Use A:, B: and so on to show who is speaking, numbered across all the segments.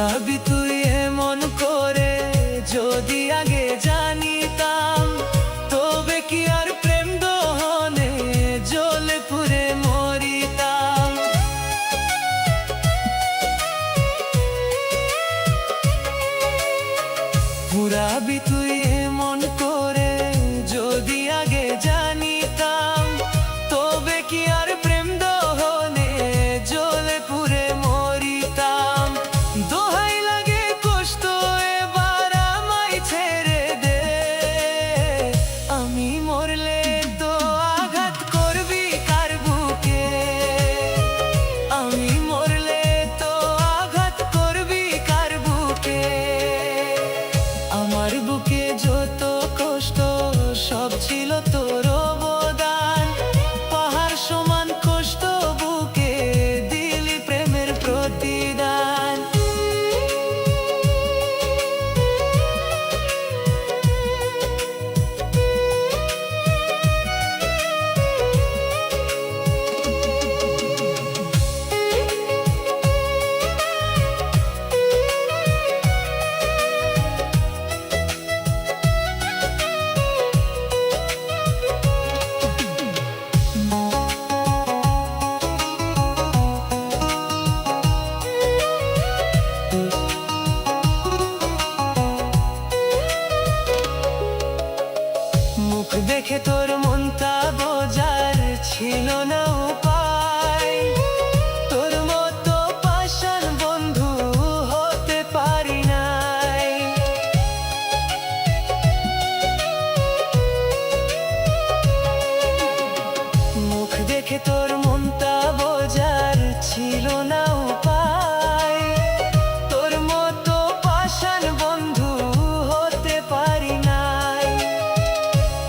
A: পুরাবি তুই এমন করে, যদি আগে জানিতাম তবে কি আর প্রেম দহনে জ্বলে পুড়ে মরিতাম। পুরাবি তুই এমন করে, যদি আগে জানিতাম তবে কি আর প্রেম দহনে জ্বলে পুড়ে মরিতাম। দোহাই লাগে কষ্ট এবার আমায় ছেড়ে দে, আমি মরলে তো আঘাত করবি কার বুকে, আমি মরলে তো আঘাত করবি কার বুকে। আমার বুকে যত কষ্ট সব ছিল তোর অবদান, পাহাড় সমান কষ্ট বুকে দিলি প্রেমের প্রতিদান। মুখ দেখে তোর মনটা বোঝার ছিল না উপায়, তোর মতো পাষাণ বন্ধু হতে পারি নাই। মুখ দেখে তোর মনটা বোঝার ছিল না উপায়, তোর মতো পাষাণ বন্ধু হতে পারি নাই।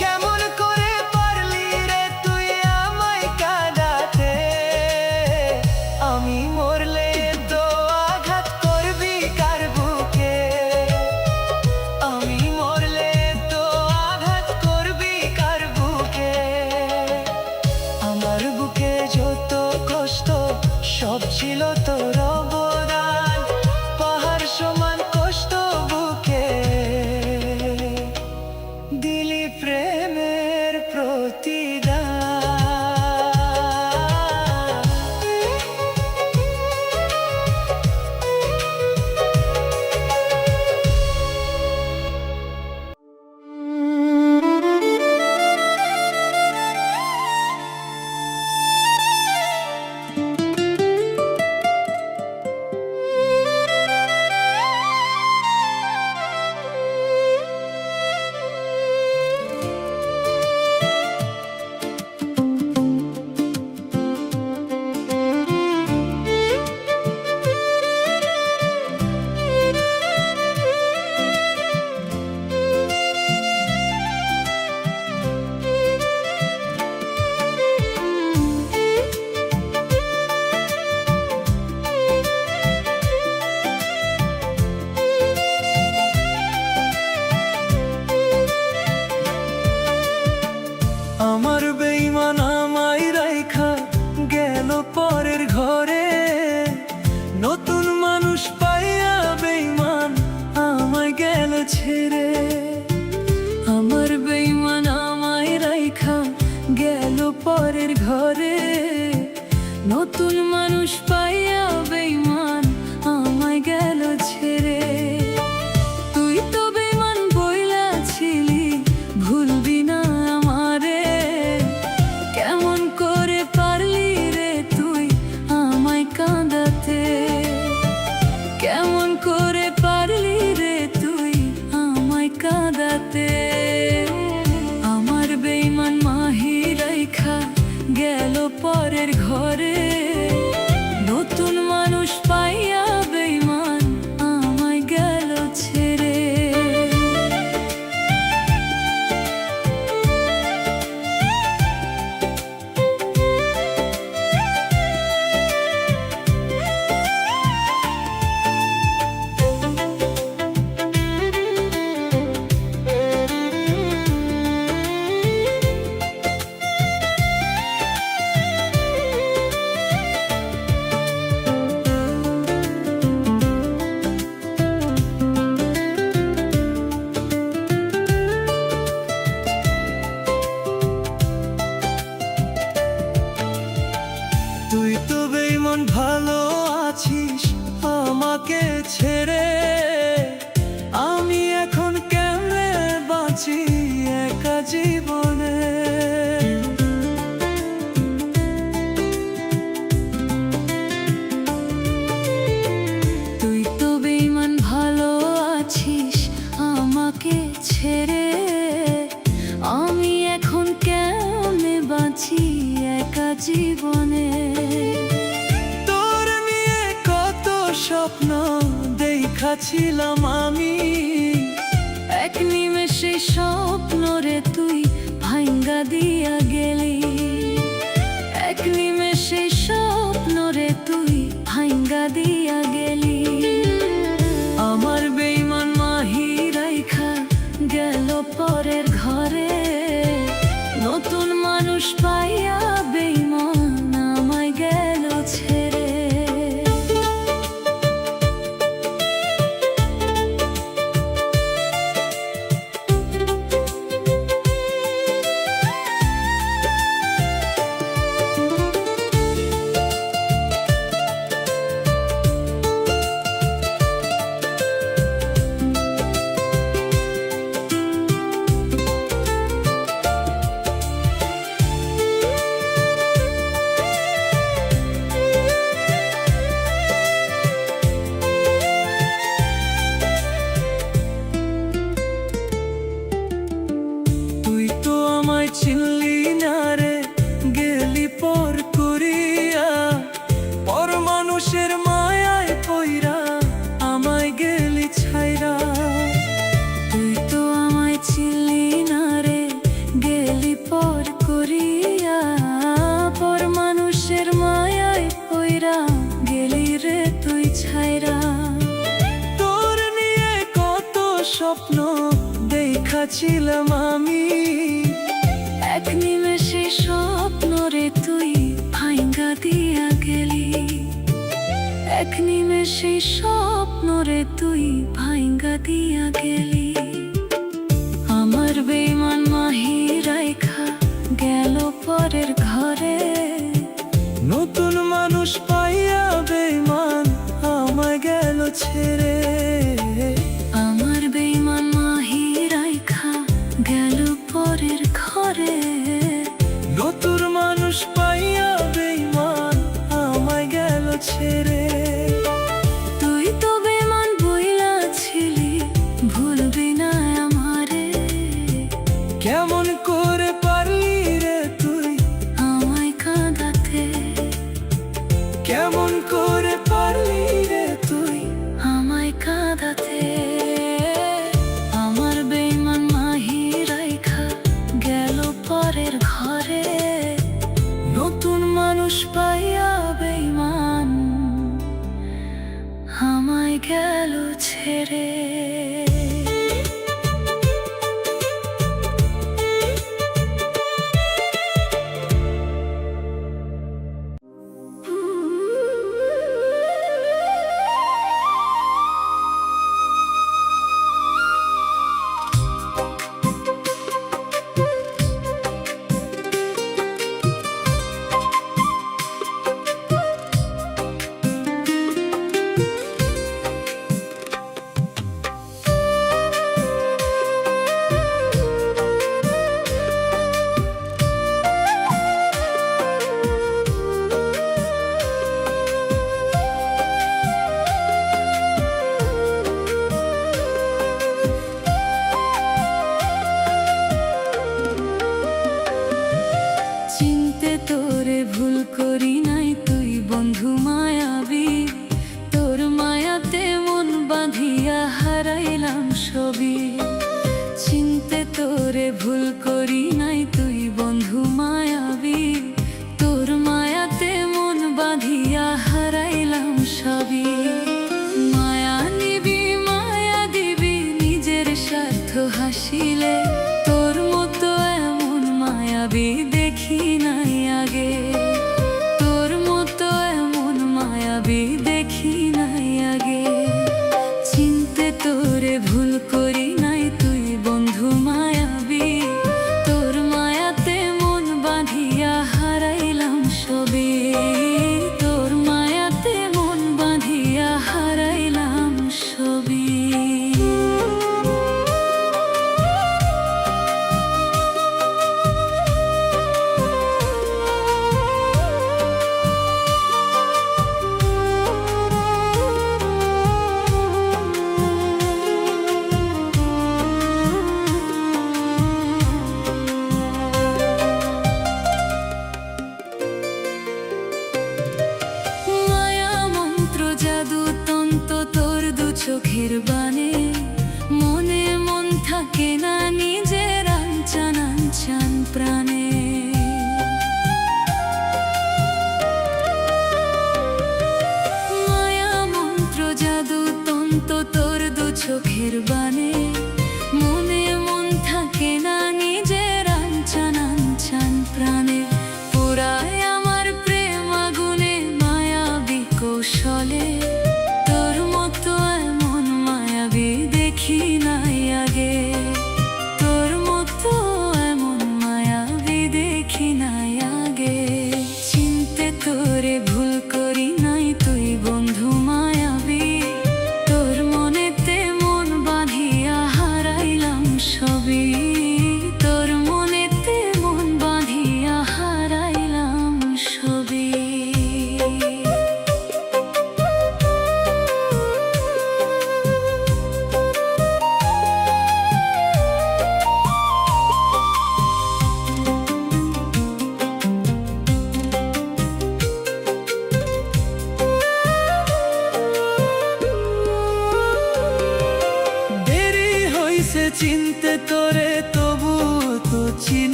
A: কেমন করে পারলি রে তুই আমায় কাঁদাতে, আমি মরলে তো আঘাত করবি কার বুকে, আমি মরলে তো আঘাত করবি কার বুকে। আমার বুকে যত কষ্ট সব ছিল তোর অবদান, পাহাড় সমান কষ্ট বুকে দিলি প্রেমের প্রতিদান। আমার বেঈমান আমায় রাইখা গেল পরের ঘরে, নতুন মানুষ পাইয়া বেঈমান আমায় গেল ছেড়ে। আমার বেঈমান আমায় রাইখা গেল পরের ঘরে, নতুন মানুষ পাইয়া বেঈমান আমায় গেল ছেড়ে। তুই তো বেঈমান বইলা ছিলি ভুলবি না আমারে, কেমন করে পারলি রে তুই আমায় কাঁদাতে, কেমন করে পারলি রে তুই আমায় কাঁদাতে। আমার বেঈমান মাহি রাইখা গেল পরের ঘরে, একা জীবনে। তুই তো বেঈমান, ভালো আছিস আমাকে ছেড়ে। আমি এখন কেমনে বাঁচি একা জীবনে। তোর নিয়ে কত স্বপ্ন দেখাছিলাম আমি, এক নিমেষে স্বপ্ন রে তুই ভাঙ্গা দিয়া গেলি। এক নিমেষে স্বপ্ন রে তুই ভাঙ্গা দিয়া গেলি। আমার বেঈমান মাহি রাইখা গেল পরের ঘরে। নতুন মানুষ পাইয়া বেঈমান আমায় গেল ছেড়ে। চিনলি না রে, গেলি পর করিয়া। পর মানুষের মায়ায় পইরা আমায় গেলি ছাইরা। তুই তো আমায় চিনলি না রে, গেলি পর করিয়া। পর মানুষের মায়ায় পইরা গেলি রে তুই ছাইরা। তোর নিয়ে কত স্বপ্ন দেখাছিলাম আমি, এক নিমেষে স্বপ্ন রে তুই ভাঙ্গা দিয়া গেলি। এক নিমেষে স্বপ্ন রে তুই ভাঙ্গা দিয়া গেলি। আমার বেঈমান মাহি রাইখা গেল পরের ঘরে। নতুন মানুষ পাইয়া বেঈমান আমায় গেল ছেড়ে। আমার বেঈমান মাহি রাইখা গেল পরের ঘরে। নতুন মানুষ পাইয়া বেঈমান আমায় গেল ছেড়ে। তুই তো বেঈমান বইলা ছিলি, ভুলবি না আমারে। কেমন করে পারলি রে তুই আমায় কাঁদাতে। কেমন করে পারলি রে তুই আমায় কাঁদাতে। আমার বেঈমান মাহি রাইখা গেল পরের ঘরে। নতুন মানুষ পাইয়া বেঈমান আমায় গেল ছেড়ে।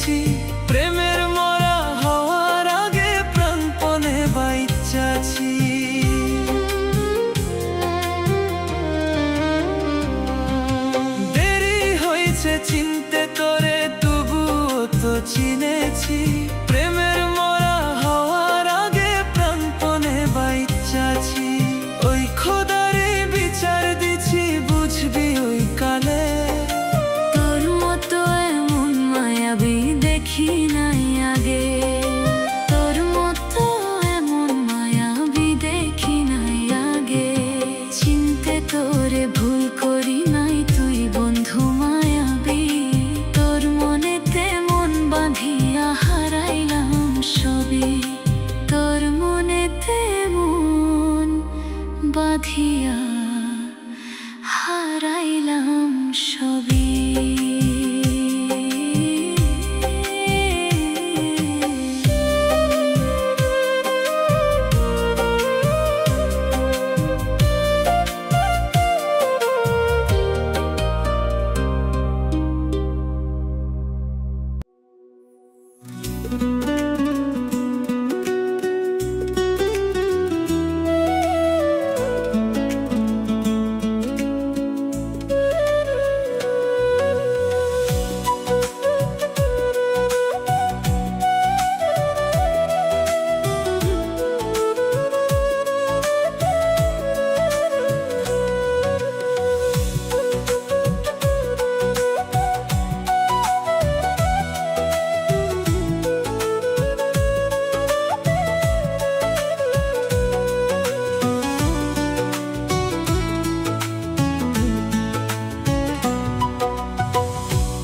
B: চিনেছি, প্রেমের মরা হওয়ার আগে প্রাণপণে বাইচাছি। দেরি হয়েছে চিনতে তোরে, তবুও তো চিনেছি, প্রেমের মরা হওয়ার আগে প্রাণপণে বাইচাছি। ওই খোদারে বিচার দিছি, বুঝবি ওই কালে।
A: তোর মতো এমন মায়াবী দেখি নাই আগে, তোর মতো এমন মায়াবী দেখি নাই আগে। চিনতে তোরে ভুল করি নাই, তুই বন্ধু মায়াবী। তোর মনেতে মন বাঁধিয়া হারাইলাম সবই, তোর মনেতে মন বাঁধিয়া হারাইলাম সবই।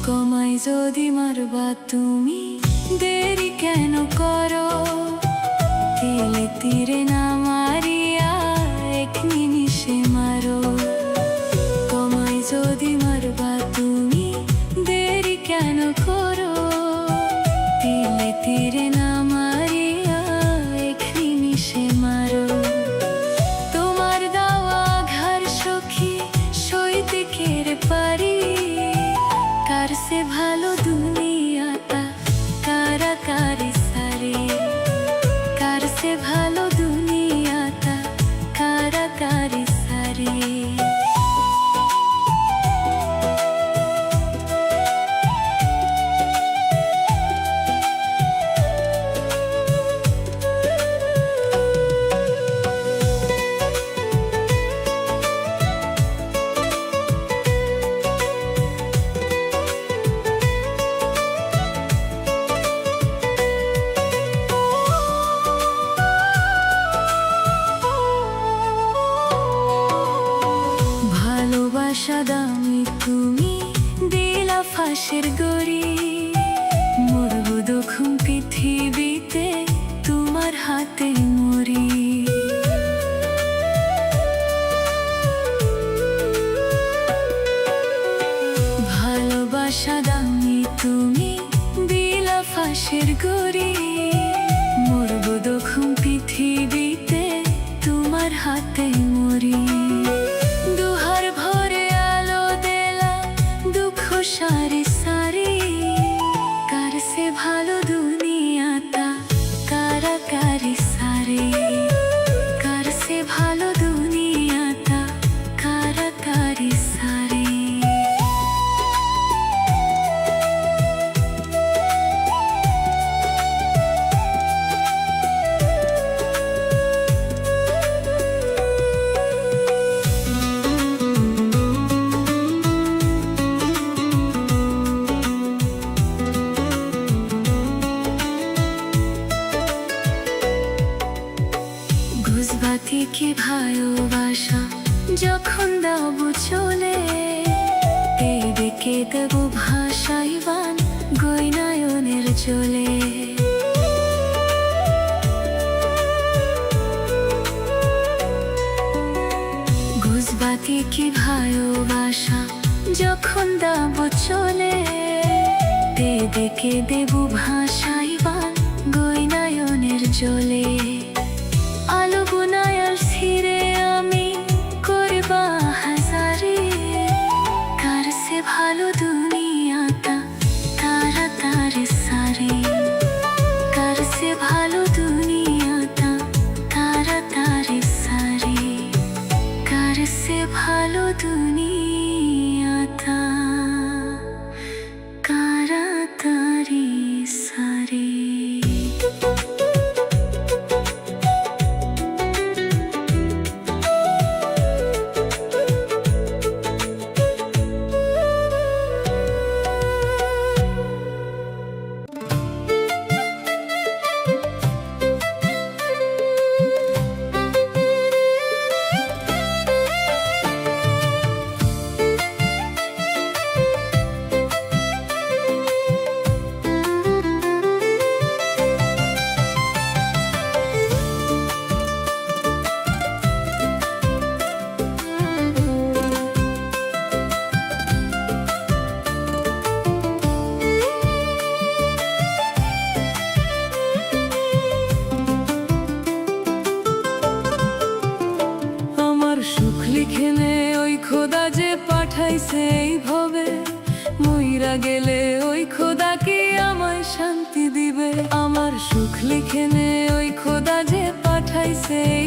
A: কমাই যদি মারবা তুমি, দেরি কেন করো? তিলে তীরে না মারিয়া এক নিমিষে মারো। কমাই যদি মারবা তুমি, দেরি কেন করো? তিলে তীরে না মারিয়া এক নিমিষে মারো। তোমার দেওয়া ঘর সখী সইতে কেড়ে পারি, কার সে ভালো দুনিয়াটা কারাকারি সারে। কার সে ভালো দুনিয়াটা কারাকারি সারে। ভালোবাসা দামি তুমি দিলা ফাঁসের গড়ি, মরবো দক্ষিণ পৃথিবীতে তোমার হাতে মরি। ভালোবাসা দামি তুমি দিলা ফাঁসের গড়ি, মরবো দক্ষিণ পৃথিবীতে তোমার হাতে মরি। দুহার ভরে আলো দেলা দুঃখ সারি সারি, কার সে ভালো দুনিয়াটা কারাকারি সারে। কার সে ভালো দুনিয়াটা কারাকারি সারে। ঘুষবাতি কি ভালোবাসা যখন দাবো চলে, দেখে দেব ভাষাইবান গয়নায়নের চলে। ঘুষবাতি কি ভালোবাসা যখন দাবো চলে, দেখে দেব ভাষাইবান গয়নায়নের চলে। আলো বুনায়ার ছিঁড়ে আমি করবা হাজারে, কার সে ভালো দুনিয়াটা তাড়াতাড়ি সেই